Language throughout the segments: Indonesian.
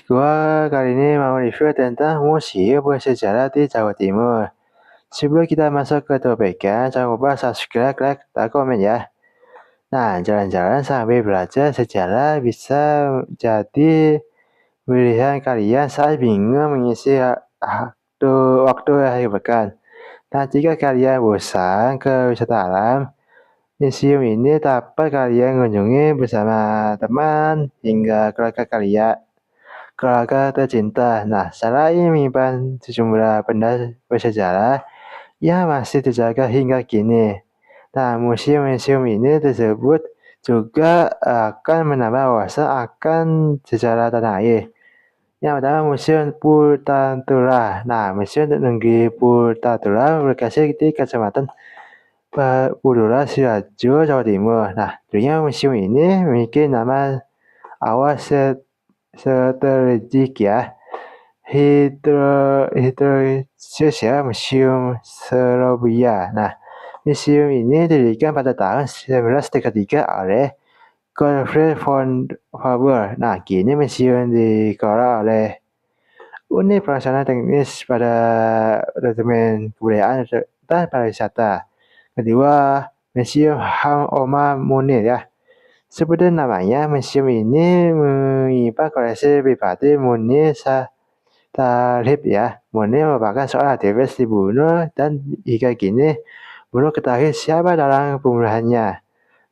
Gua kali ini mau review tentang museum bersejarah di Jawa Timur. Sebelum kita masuk ke topiknya, jangan lupa subscribe, like, dan komen ya. Nah, jalan-jalan sambil belajar sejarah bisa jadi pilihan kalian saat bingung mengisi waktu akhir pekan. Nah, jika kalian bosan ke wisata alam, museum ini dapat kalian kunjungi bersama teman hingga keluarga kalian. Keluarga tercinta. Nah, selain menyimpan sejumlah benda bersejarah yang masih terjaga hingga kini. Nah, museum-museum ini tersebut juga akan menambah wawasan akan sejarah tanah air. Yang pertama, Museum Purtatula. Nah, Museum Negeri Purtatula berlokasi di Kecamatan Pudura, Sidoarjo, Jawa Timur. Nah, dulunya museum ini memiliki nama awal strategik ya. Hydroxius ya, Museum Surabaya. Nah, museum ini didirikan pada tahun 1933 oleh Gottfried von Faber. Nah, kini museum dikelola oleh Unit Pelaksana Teknis pada Departemen Kebudayaan dan Pariwisata. Kedua, Museum Ham Oma Munir ya. Seperti namanya, museum ini menyimpan koleksi pribadi Munir Talib ya. Munir merupakan seorang aktivis dibunuh dan hingga kini belum ketahui siapa dalam pembunuhannya.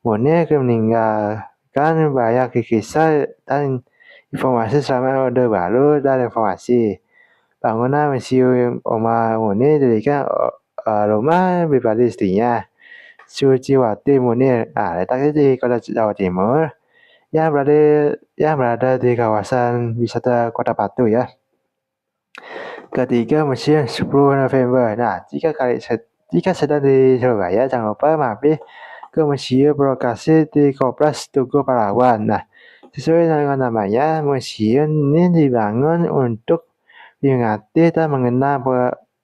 Munir meninggalkan banyak kisah dan informasi selama Orde Baru dan Reformasi. Bangunan Museum Oma Munir didirikan rumah pribadi istrinya, Suciwati Munir. Nah, letaknya di Kota Jawa Timur yang berada di kawasan wisata Kota Batu ya. Ketiga, Museum 10 November. Nah, jika sedang di Surabaya, jangan lupa mampir ke museum berlokasi di Kompleks Tugu Pahlawan. Nah, sesuai dengan namanya, museum ini dibangun untuk memperingati dan mengenang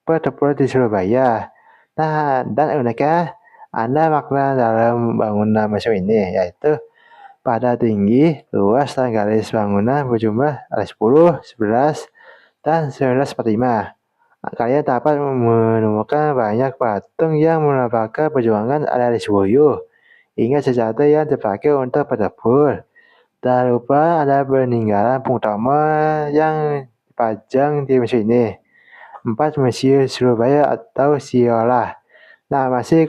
pertempuran di Surabaya. Nah, dan uniknya ada makna dalam bangunan museum ini, yaitu pada tinggi, luas, dan garis bangunan berjumlah ada 10, 11, dan 1945. Kalian dapat menemukan banyak patung yang melambangkan perjuangan alias Suwoyo hingga senjata yang dipakai untuk bertempur. Tak lupa ada peninggalan Bung Tomo yang dipajang di museum ini. 4. Museum Surabaya atau Siola. Nah, masih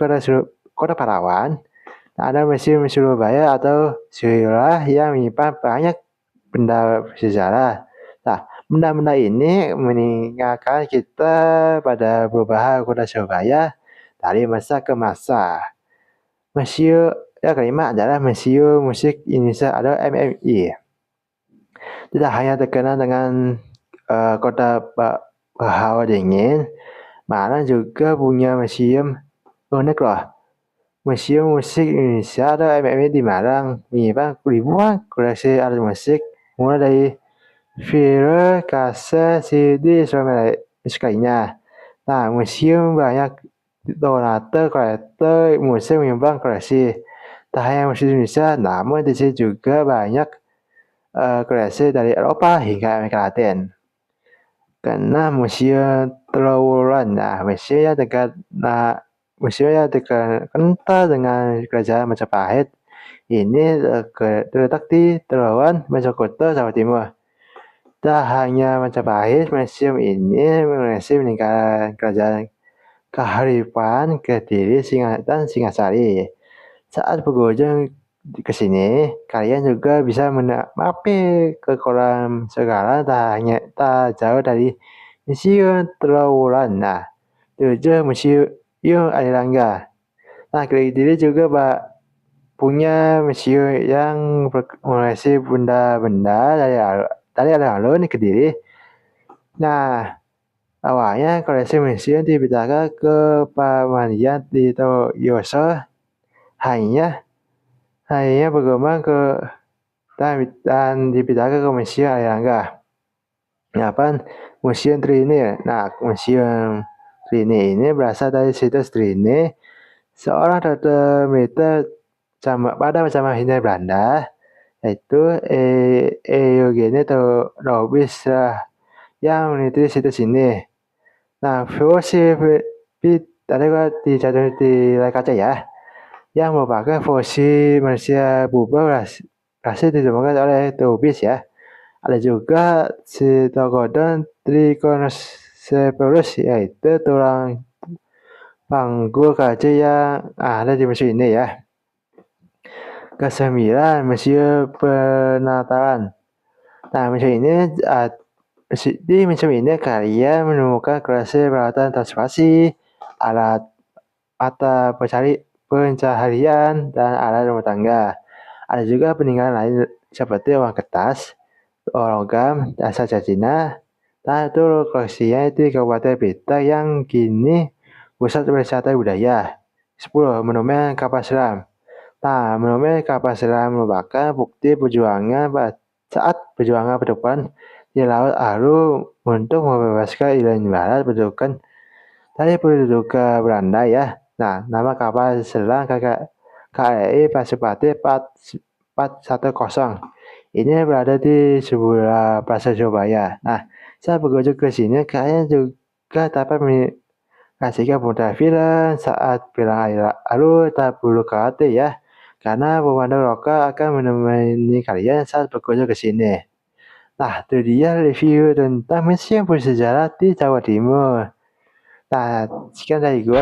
Kota Pahlawan. Ada Museum Surabaya atau Siola yang menyimpan banyak benda sejarah. Nah, benda-benda ini mengingatkan kita pada perubahan Kota Surabaya dari masa ke masa. Museum yang kelima adalah Museum Musik Indonesia atau MMI. Tidak hanya terkenal dengan kota berhawa dingin, Malang juga punya museum unik loh. Museum Musik Indonesia atau MMI di Malang menyimpan ribuan koleksi alat musik mulai dari vinyl, kaset, CD, instrumen lainnya. Nah, museum banyak donatur kolektor musik menyumbang koleksi. Tak hanya musik Indonesia, namun di sini juga banyak koleksi dari Eropa hingga Amerika Latin. Karena Museum Trowulan, museum yang kental dengan kerajaan Majapahit ini terletak di Trowulan, Mojokerto, Jawa Timur. Tak hanya Majapahit, museum ini mengoleksi peninggalan kerajaan Kahuripan, Kediri, dan Singasari. Saat berkunjung ke sini, kalian juga bisa mampir ke kolam Segara tak jauh dari Museum Trowulan. Nah, 7. Museum Airlangga. Nah, Kediri juga punya museum yang mengoleksi benda-benda dari alun-alun Kediri. Nah, awalnya koleksi museum dipindahkan ke Pamandian di Toyoso, hanya berkembang dan dipindahkan ke Museum Airlangga. 8. Museum Trini. Nah, Museum Trini ini berasal dari situs Trini, seorang dokter militer pada zaman Hindia Belanda yaitu Eugene Robis yang meneliti situs ini. Nah, fosil tadi gua dicatat di layar kaca ya, yang merupakan fosil manusia purba berhasil ditemukan oleh Robis ya. Ada juga Cetacodon trichocephalus, yaitu tulang panggul gajah yang ada di museum ini ya. Kesembilan, Museum Penataran. Nah, di museum ini kalian menemukan koleksi peralatan transportasi, alat mata pencaharian, dan alat rumah tangga. Ada juga peninggalan lain seperti uang kertas, logam, dan saja Cina. Nah, itu koleksinya di Kabupaten Blitar yang kini pusat wisata budaya. 10. Monumen Kapal Selam. Nah, monumen Kapal Selam merupakan bukti perjuangan saat perjuangan penutupan di Laut Aru untuk membebaskan Irian Barat dari pendudukan Belanda ya. Nah, nama kapal selam KRI Pasupati 410. Ini berada di sebelah Plaza Surabaya. Nah, saat berkunjung ke sini, kalian juga dapat menyaksikan pemutar film saat bilang air lalu tak perlu khawatir ya. Karena pemandu lokal akan menemani kalian saat berkunjung ke sini. Nah, itu dia review tentang museum bersejarah di Jawa Timur. Nah, sekian dari gue.